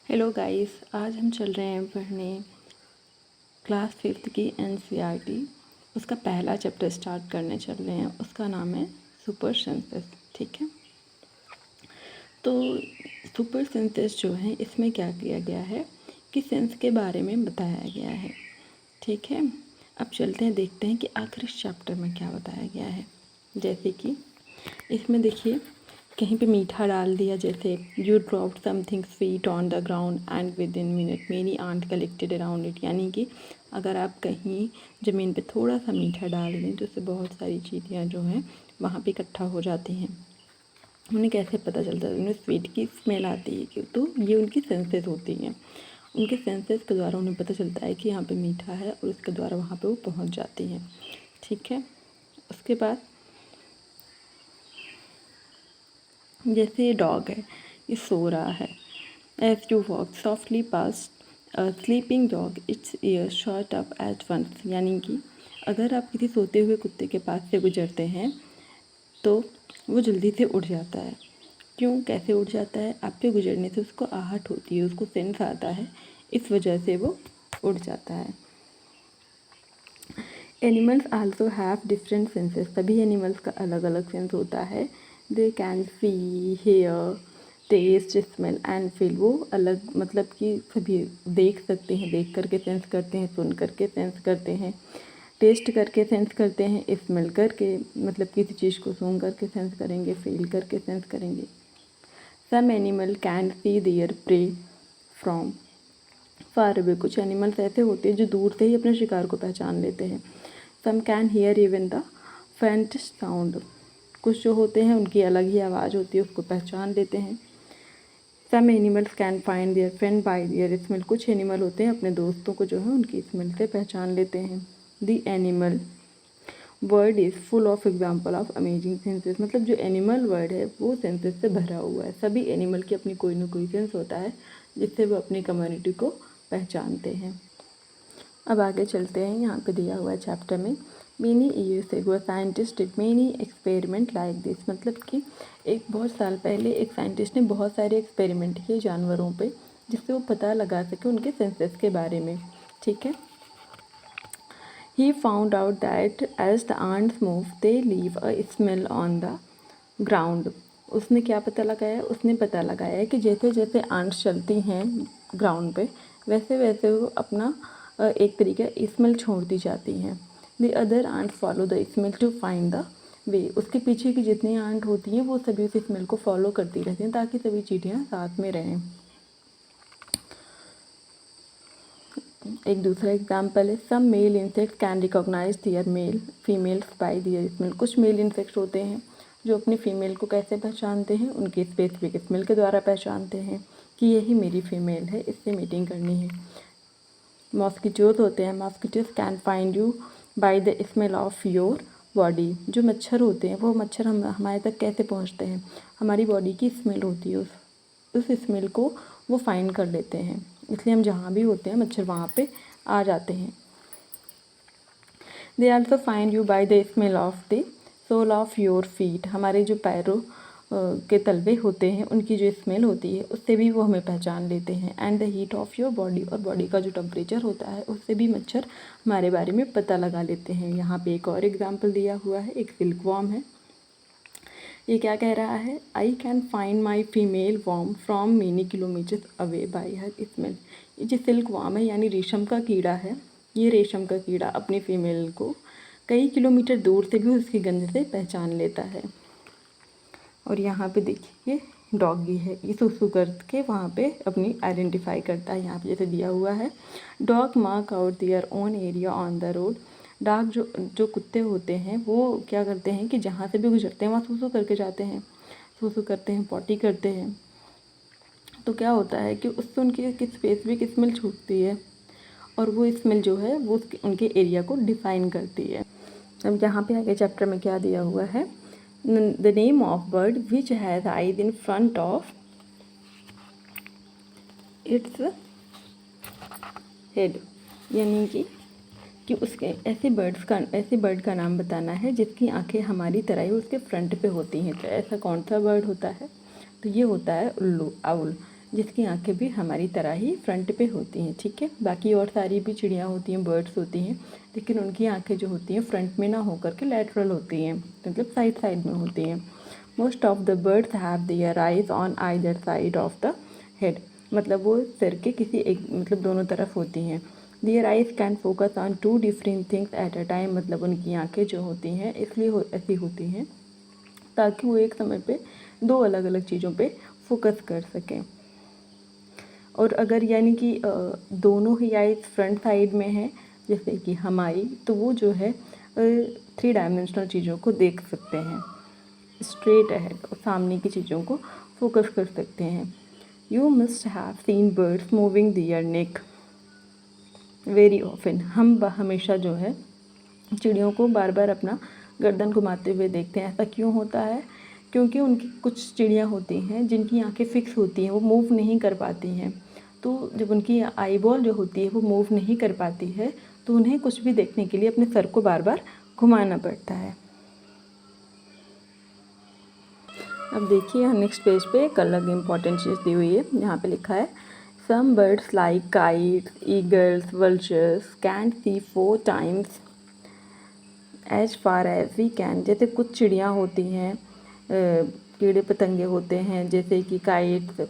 Hello guys, आज हम चल रहे हैं पढ़ने क्लास 5th की एनसीईआरटी। उसका पहला चैप्टर स्टार्ट करने चल रहे हैं। उसका नाम है सुपर सेंसेस। ठीक है, तो सुपर सेंसेस जो है इसमें क्या किया गया है कि सेंस के बारे में बताया गया है। ठीक है, अब चलते हैं, देखते हैं कि आखिर इस चैप्टर में क्या बताया गया है। जैसे कि इसमें देखिए, कहीं पे मीठा डाल दिया, जैसे you dropped something sweet on the ground and within minute many ant collected around it. यानी कि अगर आप कहीं ज़मीन पे थोड़ा सा मीठा डाल दें तो उससे बहुत सारी चीज़ियाँ जो हैं वहाँ पे इकट्ठा हो जाती हैं। उन्हें कैसे पता चलता है? उन्हें स्वीट की स्मेल आती है क्यों? तो ये उनकी सेंसेस होती हैं। उनके सेंसेस के द्वारा उन्हें पता चलता है कि यहाँ पे मीठा है और उसके द्वारा वहाँ पे वो पहुँच जाती हैं। ठीक है, उसके बाद जैसे ये डॉग है, ये सो रहा है। As you walk softly past a sleeping dog its ear shot up at once. यानी कि अगर आप किसी सोते हुए कुत्ते के पास से गुजरते हैं तो वो जल्दी से उठ जाता है। क्यों, कैसे उठ जाता है? आपके गुजरने से उसको आहट होती है, उसको सेंस आता है, इस वजह से वो उठ जाता है। Animals also have different senses. सभी एनिमल्स का अलग अलग सेंस होता है। They can see, hear, taste, smell and feel. वो अलग, मतलब कि सभी देख सकते हैं, देख करके सेंस करते हैं, सुन करके सेंस करते हैं, टेस्ट करके सेंस करते हैं, स्मेल करके, मतलब किसी चीज़ को सूंघ करके सेंस करेंगे, फील करके सेंस करेंगे। Some animal can see their prey from far away. कुछ एनिमल्स ऐसे होते हैं जो दूर से ही अपने शिकार को पहचान लेते हैं। Some can hear even the faintest sound. कुछ जो होते हैं उनकी अलग ही आवाज़ होती है, उसको पहचान लेते हैं। Some animals can find their friend by their smell. कुछ एनिमल होते हैं अपने दोस्तों को जो है उनकी स्मेल से पहचान लेते हैं। The animal word is full of example of amazing senses. मतलब जो एनिमल वर्ड है वो सेंसेस से भरा हुआ है। सभी एनिमल की अपनी कोई ना कोई सेंस होता है जिससे वो अपनी कम्युनिटी को पहचानते हैं। अब आगे चलते हैं, यहाँ पे दिया हुआ है चैप्टर में, many years ago scientist did many experiment like this. मतलब कि एक बहुत साल पहले एक साइंटिस्ट ने बहुत सारे एक्सपेरिमेंट किए जानवरों पे, जिससे वो पता लगा सके उनके सेंसेस के बारे में। ठीक है, he found out that as the ants move they leave a smell on the ground. उसने क्या पता लगाया? उसने पता लगाया कि जैसे जैसे आंट्स चलती हैं ग्राउंड पे, वैसे वैसे वो अपना एक तरीके स्मेल छोड़ती जाती हैं। The other ant follow the smell to find the way. उसके पीछे की जितनी आंट होती हैं वो सभी उस स्मेल को फॉलो करती रहती हैं ताकि सभी चीटियाँ साथ में रहें। एक दूसरा एग्जाम्पल है, some male insect can recognise their male females by their smell. कुछ मेल इंसेक्ट होते हैं जो अपनी फीमेल को कैसे पहचानते हैं? उनके स्पेसिफिक स्मेल के द्वारा पहचानते हैं कि यही मेरी फीमेल है, इससे मीटिंग करनी है। मॉस्किटोज होते हैं, mosquitoes can find you by the smell of your body. जो मच्छर होते हैं वो मच्छर हमारे तक कैसे पहुंचते हैं? हमारी बॉडी की स्मेल होती है, उस स्मेल को वो फाइंड कर लेते हैं, इसलिए हम जहाँ भी होते हैं मच्छर वहाँ पे आ जाते हैं। They also find you by the smell of the sole of your feet. हमारे जो पैरों के तलवे होते हैं उनकी जो स्मेल होती है उससे भी वो हमें पहचान लेते हैं। And the heat of your body, और बॉडी का जो टेम्परेचर होता है उससे भी मच्छर हमारे बारे में पता लगा लेते हैं। यहाँ पे एक और एग्जाम्पल दिया हुआ है, एक सिल्क वॉर्म है। ये क्या कह रहा है? I can find my female worm from many kilometres away by her smell. ये जो सिल्क वॉर्म है यानी रेशम का कीड़ा है, ये रेशम का कीड़ा अपनी फीमेल को कई किलोमीटर दूर से भी उसकी गंध से पहचान लेता है। और यहाँ पे देखिए डॉगी है, ये सुसु करके वहाँ पे अपनी आइडेंटिफाई करता है। यहाँ पे जैसे दिया हुआ है, dog mark out their own area on the road. Dog जो कुत्ते होते हैं वो क्या करते हैं कि जहाँ से भी गुजरते हैं वहाँ सुसु करके जाते हैं, सुसु करते हैं, पॉटी करते हैं। तो क्या होता है कि उससे उनकी स्पेसिफिक स्मेल छूटती है और वो स्मेल जो है वो उनके एरिया को डिफाइन करती है। अब यहाँ पे आगे चैप्टर में क्या दिया हुआ है, the name of bird which has eyes in front of its head. यानी कि उसके ऐसे बर्ड का नाम बताना है जिसकी आंखें हमारी तरह ही उसके फ्रंट पे होती हैं। तो ऐसा कौन सा बर्ड होता है? तो ये होता है उल्लू, आउल। जिसकी आंखें भी हमारी तरह ही फ्रंट पे होती हैं, ठीक है। बाकी और सारी भी चिड़ियाँ होती हैं, बर्ड्स होती हैं, लेकिन उनकी आंखें जो होती हैं फ्रंट में ना होकर के लैटरल होती हैं, मतलब साइड साइड में होती हैं। Most of the birds have their eyes on either side of the head, मतलब वो सिर के किसी एक मतलब दोनों तरफ होती हैं। Their eyes can focus on two different things at a time, मतलब उनकी आंखें जो होती हैं इसलिए ऐसी होती हैं ताकि वो एक समय पे दो अलग अलग चीज़ों पे फोकस कर सकें। और अगर यानी कि दोनों ही आइज फ्रंट साइड में है जैसे कि हमारी, तो वो जो है 3 डायमेंशनल चीज़ों को देख सकते हैं, स्ट्रेट अहेड और सामने की चीज़ों को फोकस कर सकते हैं। You must have seen birds moving their neck very often, हम हमेशा जो है चिड़ियों को बार बार अपना गर्दन घुमाते हुए देखते हैं। ऐसा क्यों होता है? क्योंकि उनकी कुछ चिड़ियाँ होती हैं जिनकी आंखें फिक्स होती हैं, वो मूव नहीं कर पाती हैं। तो जब उनकी आई बॉल जो होती है वो मूव नहीं कर पाती है तो उन्हें कुछ भी देखने के लिए अपने सर को बार बार घुमाना पड़ता है। अब देखिए हम नेक्स्ट पेज पे एक अलग इम्पॉर्टेंट चीज़ दी हुई है। यहाँ पे लिखा है some birds like kites, eagles, vultures can see 4 times as far as we can. जैसे कुछ चिड़ियाँ होती हैं, कीड़े पतंगे होते हैं जैसे कि काइट्स,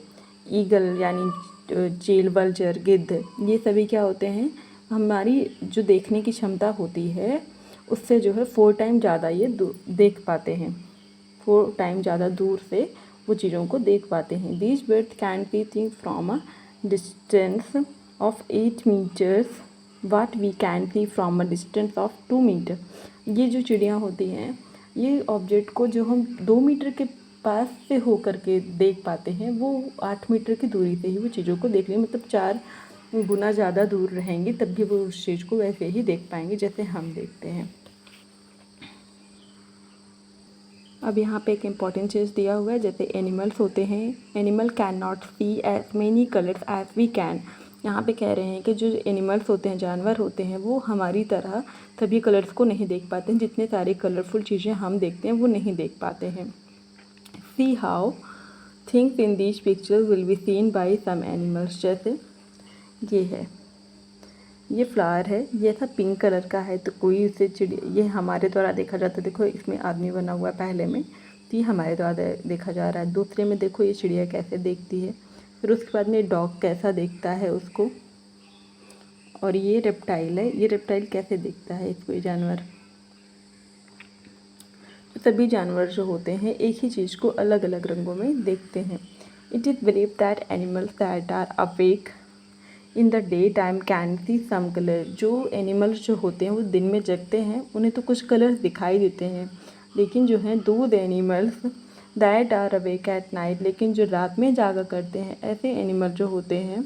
ईगल यानी चील, वल्चर, गिद्ध, ये सभी क्या होते हैं, हमारी जो देखने की क्षमता होती है उससे जो है 4 टाइम ज़्यादा ये देख पाते हैं, 4 टाइम ज़्यादा दूर से वो चीज़ों को देख पाते हैं। These birds can be think from a distance of 8 metres what we can see from a distance of 2 metre. ये जो चिड़ियाँ होती हैं ये ऑब्जेक्ट को जो हम 2 मीटर के पास से होकर के देख पाते हैं वो 8 मीटर की दूरी से ही वो चीज़ों को देख लेंगे, मतलब 4 गुना ज़्यादा दूर रहेंगे तब भी वो उस चीज़ को वैसे ही देख पाएंगे जैसे हम देखते हैं। अब यहाँ पे एक इम्पॉर्टेंट चीज़ दिया हुआ है, जैसे एनिमल्स होते हैं, animal can not see as many colours as we can. यहाँ पे कह रहे हैं कि जो एनिमल्स होते हैं, जानवर होते हैं, वो हमारी तरह सभी कलर्स को नहीं देख पाते हैं, जितने सारे कलरफुल चीज़ें हम देखते हैं वो नहीं देख पाते हैं। See how things in these pictures will be seen by some animals. जैसे ये है, ये फ्लावर है, ये ऐसा पिंक कलर का है, तो कोई इसे ये हमारे द्वारा देखा जाता है। देखो इसमें आदमी बना हुआ है पहले में, तो ये हमारे द्वारा देखा जा रहा है। दूसरे में देखो ये चिड़िया कैसे देखती है, फिर उसके बाद में डॉग कैसा देखता है उसको, और ये रेप्टाइल है, ये रेप्टाइल कैसे देखता है इसको, ये जानवर। सभी जानवर जो होते हैं एक ही चीज़ को अलग अलग रंगों में देखते हैं। It is believe that animals that are awake in the day time can see some colour. जो एनिमल्स जो होते हैं वो दिन में जगते हैं, उन्हें तो कुछ कलर्स दिखाई देते हैं, लेकिन जो हैं दूध animals that are awake at night, लेकिन जो रात में जागा करते हैं ऐसे एनिमल जो होते हैं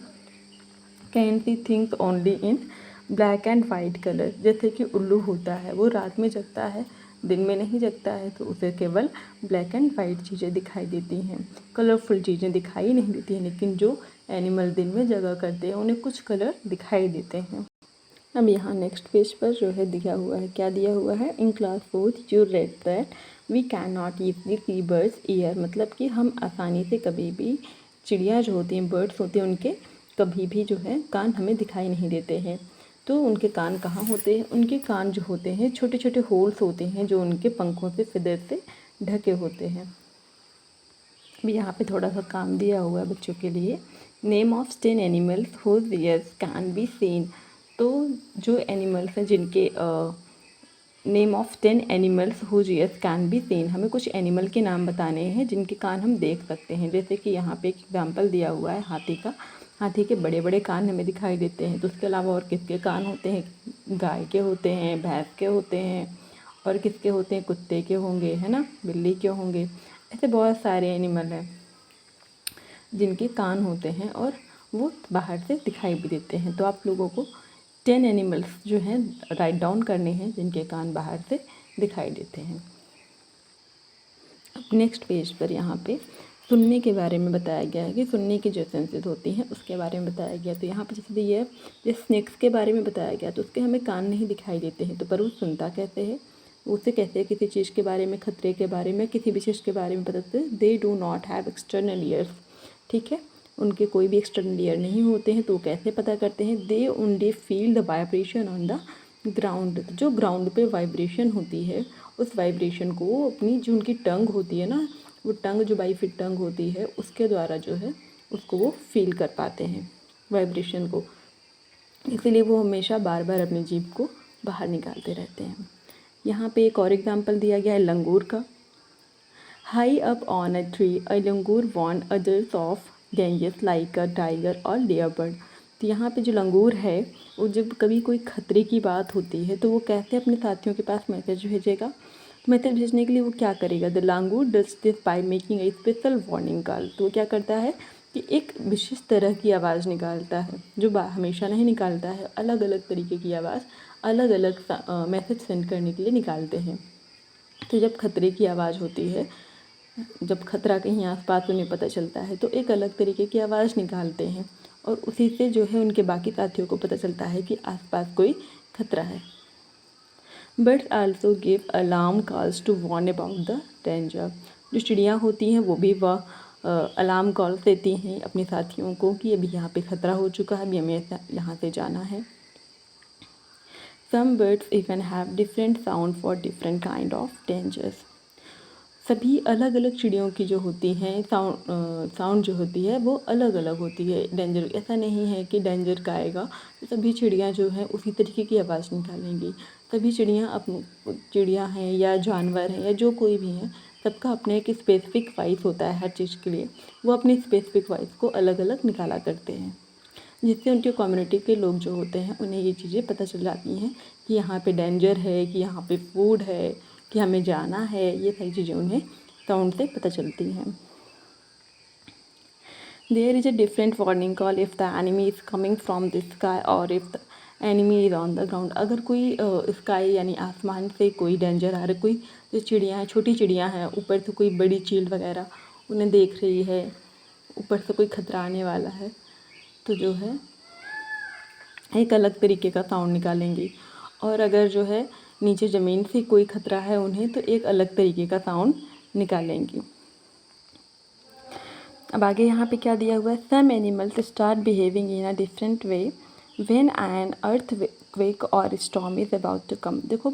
can see things only in black and white colour. जैसे कि उल्लू होता है, वो रात में जगता है, दिन में नहीं जगता है, तो उसे केवल ब्लैक एंड वाइट चीज़ें दिखाई देती हैं, कलरफुल चीज़ें दिखाई नहीं देती हैं। लेकिन जो एनिमल दिन में जगह करते हैं उन्हें कुछ कलर दिखाई देते हैं। अब यहाँ नेक्स्ट पेज पर जो है दिया हुआ है, क्या दिया हुआ है, in class 4th you read that we can not easily see birds ear, मतलब कि हम आसानी से कभी भी चिड़िया जो होती हैं, बर्ड्स होते हैं, उनके कभी भी जो है कान हमें दिखाई नहीं देते हैं। तो उनके कान कहाँ होते हैं, उनके कान जो होते हैं छोटे छोटे होल्स होते हैं जो उनके पंखों से फिदर से ढके होते हैं। अब यहाँ पे थोड़ा सा काम दिया हुआ है बच्चों के लिए, name of 10 animals whose ears can be seen. तो जो एनिमल्स हैं जिनके name of 10 animals whose ears can be seen, हमें कुछ एनिमल के नाम बताने हैं जिनके कान हम देख सकते हैं। जैसे कि यहाँ पे एक एग्जाम्पल दिया हुआ है हाथी का, हाथी के बड़े बड़े कान हमें दिखाई देते हैं। तो उसके अलावा और किसके कान होते हैं, गाय के होते हैं, भैंस के होते हैं, और किसके होते हैं, कुत्ते के होंगे, है ना, बिल्ली के होंगे। ऐसे बहुत सारे एनिमल हैं जिनके कान होते हैं और वो बाहर से दिखाई भी देते हैं। तो आप लोगों को 10 एनिमल्स जो हैं राइट डाउन करने हैं जिनके कान बाहर से दिखाई देते हैं। अब नेक्स्ट पेज पर यहाँ पे सुनने के बारे में बताया गया है कि सुनने की जो सेंसेस होती हैं उसके बारे में बताया गया। तो यहाँ पर जैसे ये स्नेक्स के बारे में बताया गया, तो उसके हमें कान नहीं दिखाई देते हैं, तो पर वो सुनता कैसे है, उसे कैसे किसी चीज़ के बारे में, खतरे के बारे में, किसी भी चीज़ के बारे में बताते, they do not have external years, ठीक है। उनके कोई भी एक्सटर्नल ईयर नहीं होते हैं, तो कैसे पता करते हैं? They only feel the vibration on the ground. जो ग्राउंड पे वाइब्रेशन होती है, उस वाइब्रेशन को वो अपनी जो उनकी टंग होती है ना, वो टंग जो बाईफिट टंग होती है उसके द्वारा जो है उसको वो फील कर पाते हैं वाइब्रेशन को। इसीलिए वो हमेशा बार बार अपनी जीभ को बाहर निकालते रहते हैं। यहाँ पे एक और एग्जाम्पल दिया गया है लंगूर का। High up on a tree a langur warn others of dangers like a tiger और लेयरबर्ड। तो यहाँ पे जो लंगूर है वो जब कभी कोई खतरे की बात होती है तो वो कैसे अपने साथियों के पास मैसेज भेजेगा? मैसेज भेजने के लिए वो क्या करेगा? The langur does this by making a special warning call. तो वो क्या करता है कि एक विशेष तरह की आवाज़ निकालता है, जो हमेशा नहीं निकालता है, अलग अलग तरीके की आवाज़ अलग अलग मैसेज सेंड करने के लिए निकालते हैं। तो जब खतरे की आवाज़ होती है, जब खतरा कहीं आसपास उन्हें पता चलता है तो एक अलग तरीके की आवाज़ निकालते हैं और उसी से जो है उनके बाकी साथियों को पता चलता है कि आसपास कोई खतरा है। Birds also give alarm calls to warn about the danger. जो चिड़ियाँ होती हैं वो भी वह अलार्म कॉल्स देती हैं अपने साथियों को कि अभी यहाँ पे खतरा हो चुका है, अभी हमें यहाँ से जाना है। Some birds even have different sound for different kind of dangers. सभी अलग अलग चिड़ियों की जो होती हैं साउंड जो होती है वो अलग अलग होती है। डेंजर ऐसा नहीं है कि डेंजर का आएगा तो सभी चिड़ियाँ जो हैं उसी तरीके की आवाज़ निकालेंगी। सभी चिड़ियाँ हैं या जानवर हैं या जो कोई भी हैं, सबका अपने एक स्पेसिफिक वॉइस होता है हर चीज़ के लिए। वो अपनी स्पेसिफिक वॉइस को अलग अलग निकाला करते हैं, जिससे उनके कम्युनिटी के लोग जो होते हैं उन्हें ये चीज़ें पता चल जाती हैं कि यहाँ पे डेंजर है, कि यहाँ पे फूड है, कि हमें जाना है। ये सारी चीज़ें उन्हें साउंड से पता चलती हैं। There is a different warning call if the enemy is coming from the sky और if the enemy is on the ground. अगर कोई स्काई यानी आसमान से कोई डेंजर आ रहा है, कोई जो चिड़ियाँ हैं, छोटी चिड़ियाँ हैं, ऊपर से कोई बड़ी चील वगैरह उन्हें देख रही है, ऊपर से कोई खतरा आने वाला है, तो जो है एक अलग तरीके का साउंड निकालेंगी। और अगर जो है नीचे ज़मीन से कोई खतरा है उन्हें, तो एक अलग तरीके का साउंड निकालेंगी। अब आगे यहाँ पे क्या दिया हुआ है? Some animals start behaving in a different way when an earthquake और storm is about to come. देखो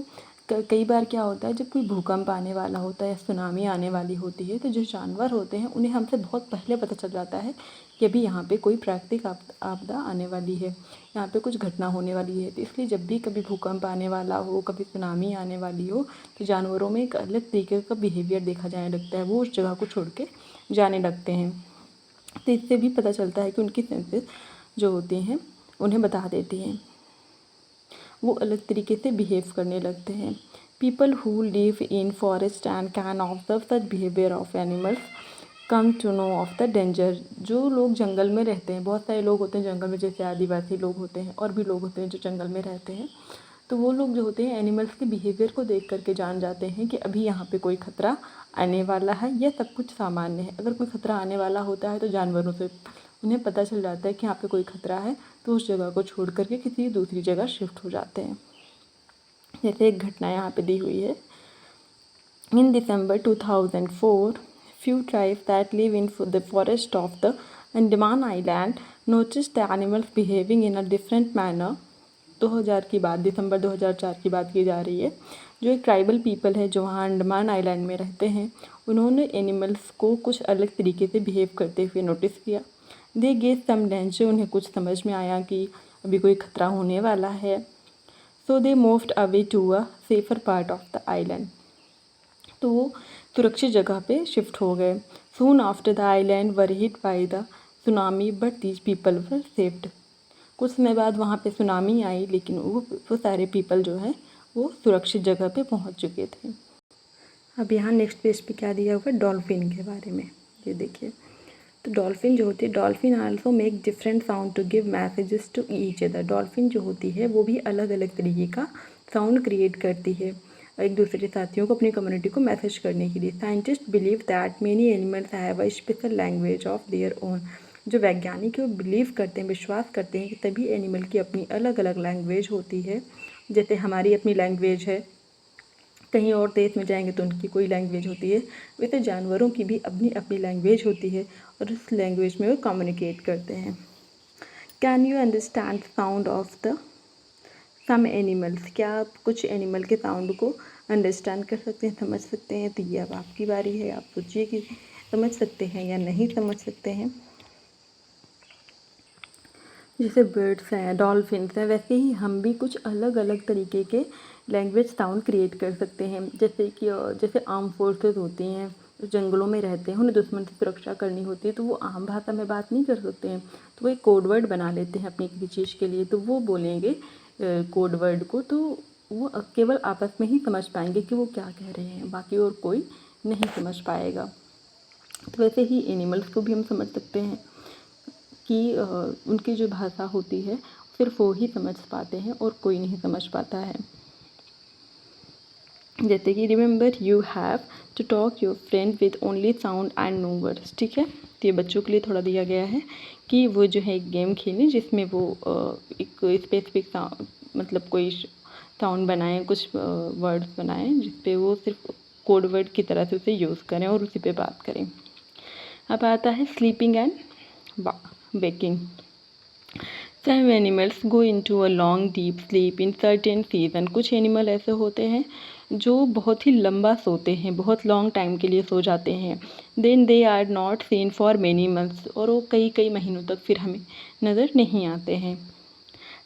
कई बार क्या होता है, जब कोई भूकंप आने वाला होता है या सुनामी आने वाली होती है, तो जो जानवर होते हैं उन्हें हमसे बहुत पहले पता चल जाता है कि अभी यहाँ पे कोई प्राकृतिक आपदा आने वाली है, यहाँ पे कुछ घटना होने वाली है। तो इसलिए जब भी कभी भूकंप आने वाला हो, कभी सुनामी आने वाली हो, तो जानवरों में एक अलग तरीके का बिहेवियर देखा जाने लगता है, वो उस जगह को छोड़ के जाने लगते हैं। तो इससे भी पता चलता है कि उनकी सेंसेस जो होती हैं उन्हें बता देती हैं, वो अलग तरीके से बिहेव करने लगते हैं। People who live in forest and can observe such behaviour of animals come to know of the danger. जो लोग जंगल में रहते हैं, बहुत सारे लोग होते हैं जंगल में, जैसे आदिवासी लोग होते हैं और भी लोग होते हैं जो जंगल में रहते हैं, तो वो लोग जो होते हैं एनिमल्स के बिहेवियर को देख करके जान जाते हैं कि अभी यहाँ पे कोई खतरा आने वाला है, यह सब कुछ सामान्य है। अगर कोई खतरा आने वाला होता है तो जानवरों से उन्हें पता चल जाता है कि यहाँ पे कोई खतरा है, तो उस जगह को छोड़ करके किसी दूसरी जगह शिफ्ट हो जाते हैं। जैसे एक घटना यहाँ पे दी हुई है। इन दिसंबर 2004 few tribes that live in the forest of the Andaman Island noticed the animals behaving in a different manner। 2000 की बात, दिसंबर 2004 की बात की जा रही है। जो एक ट्राइबल पीपल है जो वहाँ अंडमान आइलैंड में रहते हैं, उन्होंने एनिमल्स को कुछ अलग तरीके से बिहेव करते हुए नोटिस किया। दे गेस सम डेंजर, उन्हें कुछ समझ में आया कि अभी कोई खतरा होने वाला है। So they moved away to a safer part of the island. तो वो सुरक्षित जगह पे शिफ्ट हो गए। Soon after the island were hit by the tsunami but these people were saved. कुछ समय बाद वहाँ पे सुनामी आई, लेकिन वो सारे पीपल जो हैं वो सुरक्षित जगह पे पहुँच चुके थे। अब यहाँ नेक्स्ट पेज पे क्या दिया हुआ है? डॉल्फिन के बारे में। ये देखिए, तो डॉल्फिन जो होती है, dolphin also make different sound to give messages to each other. Dolphin जो होती है वो भी अलग अलग तरीके का साउंड क्रिएट करती है एक दूसरे साथियों को, अपनी कम्युनिटी को मैसेज करने के लिए। Scientist believe that many animals have a special language of their own. जो वैज्ञानिक वो बिलीव करते हैं, विश्वास करते हैं कि सभी एनिमल की अपनी अलग अलग लैंग्वेज होती है। जैसे हमारी अपनी लैंग्वेज है, कहीं और देश में जाएंगे तो उनकी कोई लैंग्वेज होती है, वैसे जानवरों की भी अपनी अपनी लैंग्वेज होती है और उस लैंग्वेज में वो कम्युनिकेट करते हैं। Can you understand sound of the some animals? क्या आप कुछ एनिमल के साउंड को अंडरस्टैंड कर सकते हैं, समझ सकते हैं? तो ये अब आपकी बारी है, आप सोचिए कि समझ सकते हैं या नहीं समझ सकते हैं। जैसे बर्ड्स हैं, डॉल्फिन्स हैं, वैसे ही हम भी कुछ अलग अलग तरीके के लैंग्वेज साउंड क्रिएट कर सकते हैं। जैसे कि जैसे आर्म फोर्सेस होती हैं, जंगलों में रहते हैं, उन्हें दुश्मन से सुरक्षा करनी होती है, तो वो आम भाषा में बात नहीं कर सकते हैं, तो वो एक कोड वर्ड बना लेते हैं अपनी किसी चीज़ के लिए, तो वो बोलेंगे कोड वर्ड को, तो वो केवल आपस में ही समझ पाएंगे कि वो क्या कह रहे हैं, बाकी और कोई नहीं समझ पाएगा। तो वैसे ही एनिमल्स को भी हम समझ सकते हैं कि उनकी जो भाषा होती है सिर्फ वो ही समझ पाते हैं और कोई नहीं समझ पाता है। जैसे कि remember you have to talk your friend with only sound and no words, ठीक है। तो ये बच्चों के लिए थोड़ा दिया गया है कि वो जो है एक गेम खेलें जिसमें वो एक स्पेसिफिक मतलब कोई साउंड बनाएं, कुछ वर्ड्स बनाएं जिसपे वो सिर्फ कोड वर्ड की तरह से उसे यूज़ करें और उसी पे बात करें। अब आता है sleeping and waking. Some animals go into a long deep sleep in certain season. कुछ एनिमल ऐसे होते हैं जो बहुत ही लंबा सोते हैं, बहुत लॉन्ग टाइम के लिए सो जाते हैं। Then they are not seen for many months. और वो कई कई महीनों तक फिर हमें नज़र नहीं आते हैं।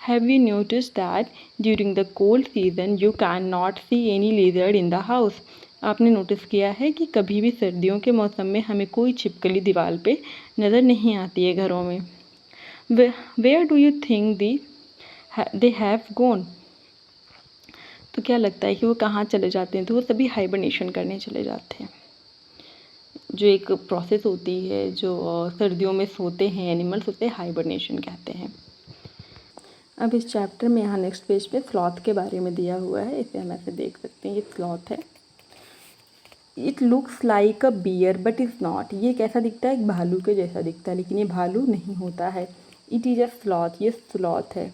Have you noticed that during the cold season you cannot see any lizard in the house? आपने नोटिस किया है कि कभी भी सर्दियों के मौसम में हमें कोई छिपकली दीवार पे नज़र नहीं आती है घरों में। Where do you think they have gone? तो क्या लगता है कि वो कहाँ चले जाते हैं? तो वो सभी हाइबरनेशन करने चले जाते हैं। जो एक प्रोसेस होती है, जो सर्दियों में सोते हैं एनिमल्स, उसे हाइबरनेशन कहते हैं। अब इस चैप्टर में यहाँ नेक्स्ट पेज पे स्लॉथ के बारे में दिया हुआ है, इसे हम ऐसे देख सकते हैं। ये स्लॉथ है। It looks like a bear but is not. ये कैसा दिखता है? एक भालू के जैसा दिखता है, लेकिन ये भालू नहीं होता है। It is a sloth. ये स्लॉथ है।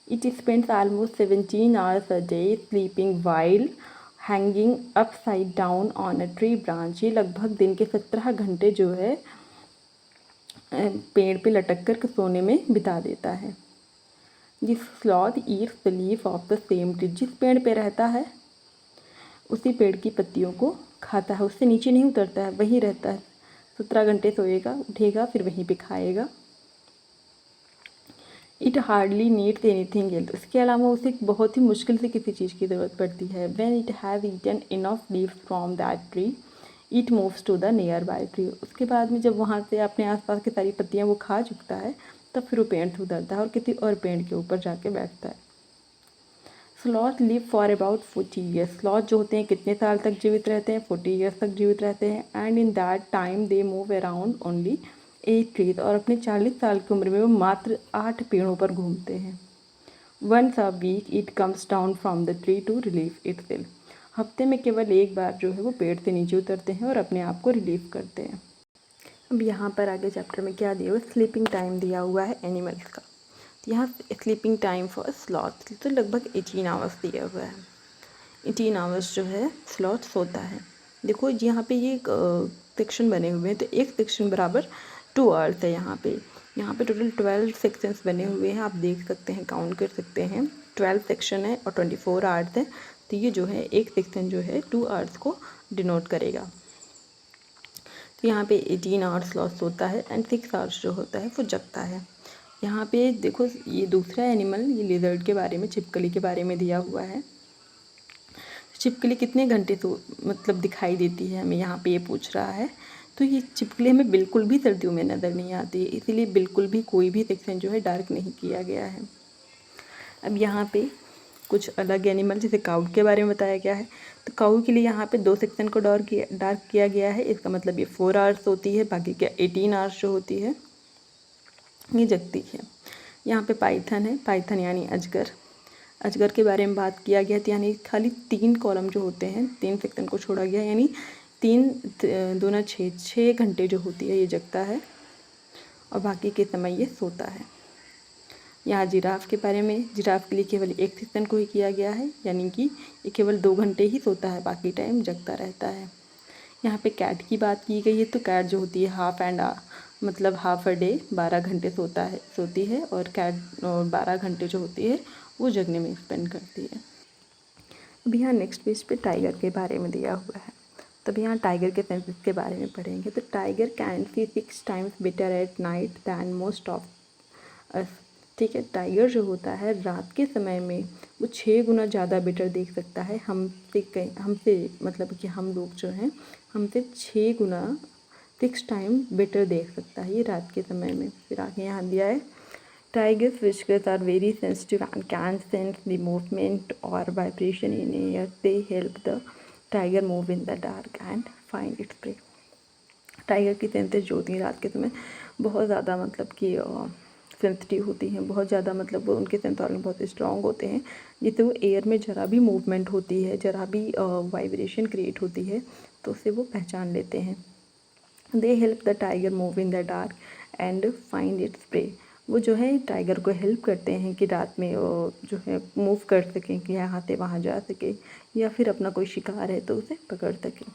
It spends almost 17 hours a day sleeping while hanging upside down on a tree branch. ये लगभग दिन के 17 घंटे जो है पेड़ पे लटक कर सोने में बिता देता है। This sloth eats the leaf of the same tree. जिस पेड़ पे रहता है उसी पेड़ की पत्तियों को खाता है, उससे नीचे नहीं उतरता है, वहीं रहता है। 17 घंटे सोएगा, उठेगा, फिर वहीं पे खाएगा। It hardly needs anything else. इसके अलावा उसे बहुत ही मुश्किल से किसी चीज़ की ज़रूरत पड़ती है। When it has eaten enough leaves from that tree it moves to the nearby tree. उसके बाद में जब वहाँ से अपने आसपास की सारी पत्तियाँ वो खा चुकता है, तब फिर वो पेड़ से उतरता है और किसी और पेड़ के ऊपर जाके बैठता है। Sloth live for about 40 years. Sloth जो होते हैं कितने साल तक जीवित रहते हैं? 40 ईयर्स तक जीवित रहते हैं। And in that time they move around only 8 trees. और अपने 40 साल की उम्र में वो मात्र 8 पेड़ों पर घूमते हैं। Once a week it comes down from the tree to relieve itself. हफ्ते में केवल एक बार जो है वो पेड़ से नीचे उतरते हैं और अपने आप को रिलीव करते हैं। अब यहाँ पर आगे चैप्टर में क्या दिया हुआ है? स्लीपिंग टाइम दिया हुआ है एनिमल्स का। तो यहाँ स्लीपिंग टाइम फॉर स्लॉथ तो लगभग 18 आवर्स दिया हुआ है। 18 आवर्स जो है स्लॉथ सोता है। देखो यहाँ पे ये सेक्शन बने हुए हैं, तो एक सेक्शन बराबर 2 आवर्स है। यहाँ पे टोटल 12 सेक्शंस बने हुए हैं, आप देख सकते हैं, काउंट कर सकते हैं। 12 सेक्शन है और 24 आवर्स है, तो ये जो है एक सेक्शन जो है 2 आवर्स को डिनोट करेगा। तो यहाँ पे 18 आवर्स स्लॉथ सोता है एंड 6 आवर्स जो होता है वो जगता है। यहाँ पे देखो ये दूसरा एनिमल, ये लिजर्ड के बारे में, छिपकली के बारे में दिया हुआ है। छिपकली कितने घंटे तो मतलब दिखाई देती है हमें, यहाँ पे ये पूछ रहा है। तो ये छिपकली हमें बिल्कुल भी सर्दियों में नज़र नहीं आती है, इसीलिए बिल्कुल भी कोई भी सेक्शन जो है डार्क नहीं किया गया है। अब यहाँ पे कुछ अलग एनिमल जैसे काऊ के बारे में बताया गया है, तो काऊ के लिए यहाँ पे 2 सेक्शन को डार्क किया गया है। इसका मतलब ये 4 आवर्स होती है, बाकी क्या 18 आवर्स जो होती है ये जगती है। यहाँ पे पाइथन है, पाइथन यानी अजगर। अजगर के बारे में बात किया गया, तो यानी खाली 3 कॉलम जो होते हैं, 3 सेक्शन को छोड़ा गया, यानी 3 दूना 6 घंटे जो होती है ये जगता है और बाकी के समय ये सोता है। यहाँ जिराफ के बारे में, जिराफ के लिए केवल एक सेक्शन को ही किया गया है, यानी कि ये केवल 2 घंटे ही सोता है, बाकी टाइम जगता रहता है। यहाँ पे कैट की बात की गई है, तो कैट जो होती है हाफ अ डे 12 घंटे सोती है, और कैट 12 घंटे जो होती है वो जगने में स्पेंड करती है। अब यहाँ नेक्स्ट पेज पे टाइगर के बारे में दिया हुआ है, तब यहाँ टाइगर के सेंसेस के बारे में पढ़ेंगे। तो tiger can see 6 times better at night than most of us. ठीक है, टाइगर जो होता है रात के समय में वो 6 गुना ज़्यादा बेटर देख सकता है हमसे मतलब कि हम लोग जो हैं हमसे 6 गुना 6 टाइम बेटर देख सकता है ये रात के समय में। फिर आगे यहाँ दिया है tigers whiskers are very sensitive and can sense the movement or vibration in air. They help the tiger move in the dark and find its prey. Tiger की सेंसेस जो होती हैं रात के समय बहुत ज़्यादा मतलब कि सेंसिटिव होती हैं, बहुत ज़्यादा मतलब वो उनके सेंस ऑर्गन बहुत स्ट्रॉन्ग होते हैं, जिससे वो एयर में ज़रा भी मूवमेंट होती है, ज़रा भी वाइब्रेशन क्रिएट होती है तो उसे वो पहचान लेते हैं। They help the tiger move in the dark and find its prey. वो जो है टाइगर को हेल्प करते हैं कि रात में जो है मूव कर सकें, कि यहाँ से वहाँ जा सके, या फिर अपना कोई शिकार है तो उसे पकड़ सकें।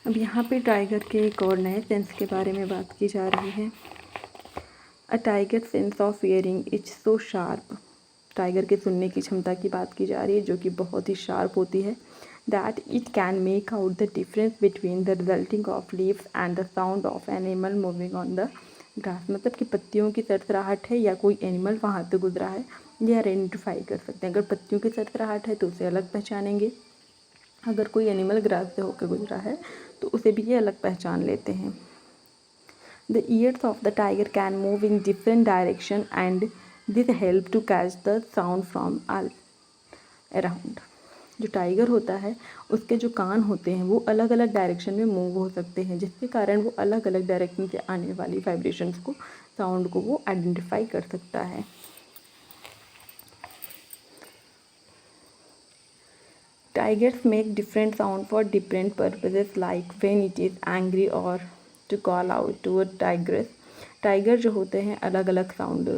अब यहाँ पे टाइगर के एक और नए सेंस के बारे में बात की जा रही है। A tiger sense of hearing is so sharp. Tiger के सुनने की क्षमता की बात की जा रही है, जो कि बहुत ही शार्प होती है। That it can make out the difference between the resulting of leaves and the sound of animal moving on the grass. मतलब कि पत्तियों की सरसराहट है या कोई एनिमल वहाँ से गुजरा है, ये आइडेंटिफाई कर सकते हैं। अगर पत्तियों की सरसराहट है तो उसे अलग पहचानेंगे, अगर कोई एनिमल ग्रास से होकर गुजरा है तो उसे भी ये अलग पहचान लेते हैं। The ears of the tiger can move in different direction and this help to catch the sound from all around. जो टाइगर होता है उसके जो कान होते हैं वो अलग अलग डायरेक्शन में मूव हो सकते हैं, जिसके कारण वो अलग अलग डायरेक्शन से आने वाली वाइब्रेशंस को, साउंड को वो आइडेंटिफाई कर सकता है। Tigers make different sound for different purposes like when it is angry और to call out to a tigress. Tiger जो होते हैं अलग अलग साउंड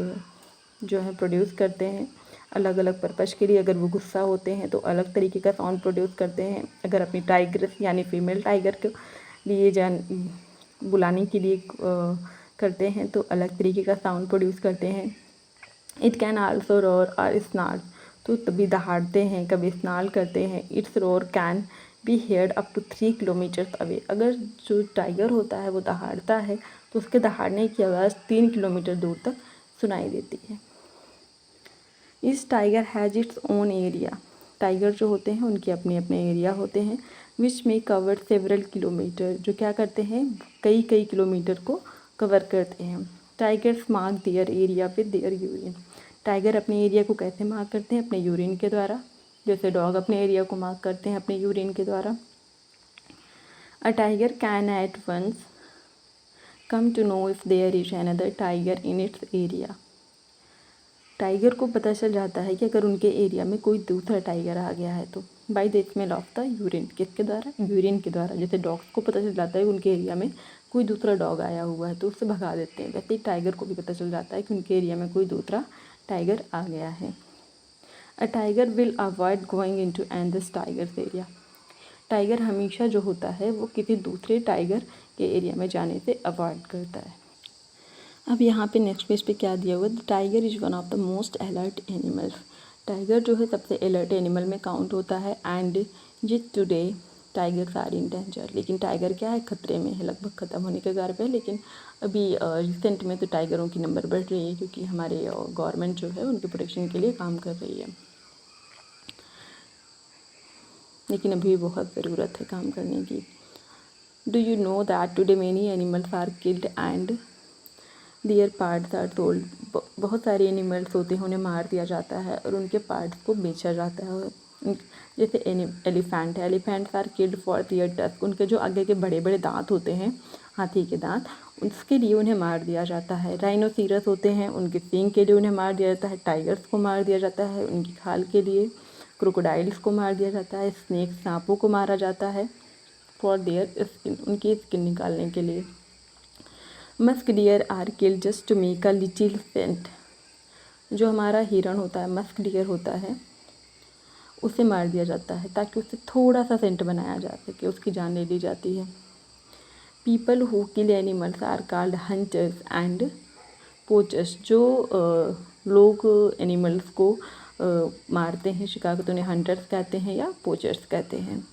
जो है प्रोड्यूस करते हैं अलग अलग पर्पज़ के लिए। अगर वो गुस्सा होते हैं तो अलग तरीके का साउंड प्रोड्यूस करते हैं, अगर अपनी टाइग्रेस यानी फीमेल टाइगर के लिए बुलाने के लिए करते हैं तो अलग तरीके का साउंड प्रोड्यूस करते हैं। इट कैन आल्सो रोर और स्नार्ल, तो कभी दहाड़ते हैं कभी स्नाल करते हैं। Its roar can be heard up to 3 kilometres away. अगर जो टाइगर होता है वो दहाड़ता है तो उसके दहाड़ने की आवाज़ 3 किलोमीटर दूर तक सुनाई देती है। इस tiger has its own area. Tiger जो होते हैं उनके अपने अपने एरिया होते हैं, विच में कवर सेवरल किलोमीटर, जो क्या करते हैं कई कई किलोमीटर को कवर करते हैं। Tigers mark their area with their urine. Tiger अपने एरिया को कैसे मार्क करते हैं? अपने यूरिन के द्वारा, जैसे डॉग अपने एरिया को मार्क करते हैं अपने यूरिन के द्वारा। A tiger can at once come to know if there is another tiger in its area. Tiger को पता चल जाता है कि अगर उनके एरिया में कोई दूसरा टाइगर आ गया है तो। Bye the smell of the urine, किसके द्वारा? यूरिन के द्वारा। जैसे डॉग्स को पता चल जाता है कि उनके एरिया में कोई दूसरा डॉग आया हुआ है तो उससे भगा देते हैं, वैसे ही टाइगर को भी पता चल जाता है कि उनके एरिया में कोई दूसरा टाइगर आ गया है। A tiger will avoid going into another tigers area. Tiger हमेशा जो होता है वो किसी दूसरे टाइगर के एरिया में जाने से अवॉइड करता है। अब यहाँ पे नेक्स्ट पेज पे क्या दिया हुआ है? The tiger is one of the most alert animals. Tiger जो है सबसे अलर्ट एनिमल में काउंट होता है। And yet today tigers are in danger. लेकिन टाइगर क्या है? खतरे में है, लगभग ख़त्म होने के कगार पे है। लेकिन अभी रिसेंट में तो टाइगरों की नंबर बढ़ रही है, क्योंकि हमारे गवर्नमेंट जो है उनके प्रोटेक्शन के लिए काम कर रही है। लेकिन अभी बहुत ज़रूरत है काम करने की। Do you know that today many animals are killed and their parts are sold. बहुत सारे एनिमल्स होते हैं उन्हें मार दिया जाता है और उनके पार्ट्स को बेचा जाता है। जैसे एलिफेंट है, elephants are killed for their tusk. उनके जो आगे के बड़े बड़े दांत होते हैं, हाथी के दांत, उसके लिए उन्हें मार दिया जाता है। राइनोसीरस होते हैं, उनके सींग के लिए उन्हें मार दिया जाता है। टाइगर्स को मार दिया जाता है उनकी खाल के लिए। क्रोकोडाइल्स को मार दिया जाता है। स्नेक, सांपों को मारा जाता है फॉर देयर स्किन, उनकी स्किन निकालने के लिए। Musk deer are killed just to make a little scent. जो हमारा हिरण होता है, मस्क डियर होता है, उसे मार दिया जाता है ताकि उससे थोड़ा सा सेंट बनाया जा सके, उसकी जान ले ली जाती है। People who kill animals are called hunters and poachers. जो लोग एनिमल्स को मारते हैं, शिकार करते, उन्हें हंटर्स कहते हैं या पोचर्स कहते हैं।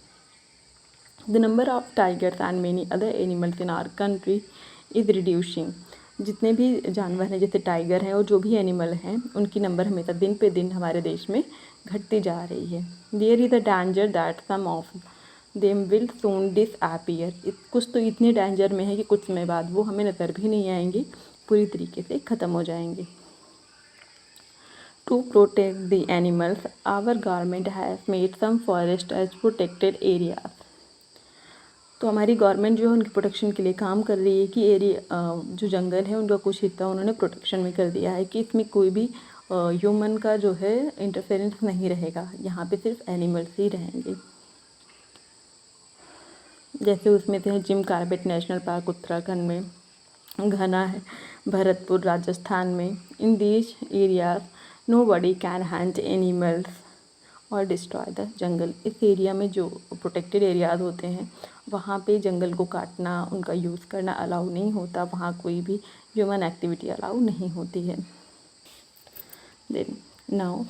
The number of tigers and many other animals in our country is reducing. जितने भी जानवर हैं, जैसे टाइगर हैं और जो भी एनिमल हैं, उनकी नंबर हमेशा दिन पे दिन हमारे देश में घटती जा रही है। There is a danger that some of them will soon disappear. कुछ तो इतने डेंजर में है कि कुछ समय बाद वो हमें नज़र भी नहीं आएंगे, पूरी तरीके से ख़त्म हो जाएंगे। To protect the animals our government has made some forest as protected areas. तो हमारी गवर्नमेंट जो है उनकी प्रोटेक्शन के लिए काम कर रही है कि एरिया जो जंगल है उनका कुछ हिस्सा उन्होंने प्रोटेक्शन में कर दिया है कि इसमें कोई भी ह्यूमन का जो है इंटरफेरेंस नहीं रहेगा, यहाँ पे सिर्फ एनिमल्स ही रहेंगे। जैसे उसमें से Jim Corbett national park Uttarakhand में, घना है भरतपुर राजस्थान में। In these areas nobody can Hunt animals और डिस्ट्रॉय द जंगल। इस एरिया में जो प्रोटेक्टेड एरियाज होते हैं वहाँ पे जंगल को काटना, उनका यूज़ करना अलाउ नहीं होता, वहाँ कोई भी ह्यूमन एक्टिविटी अलाउ नहीं होती है। देन नाउ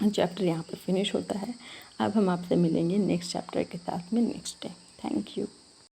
चैप्टर यहाँ पर फिनिश होता है। अब हम आपसे मिलेंगे नेक्स्ट चैप्टर के साथ में नेक्स्ट टाइम। Thank you.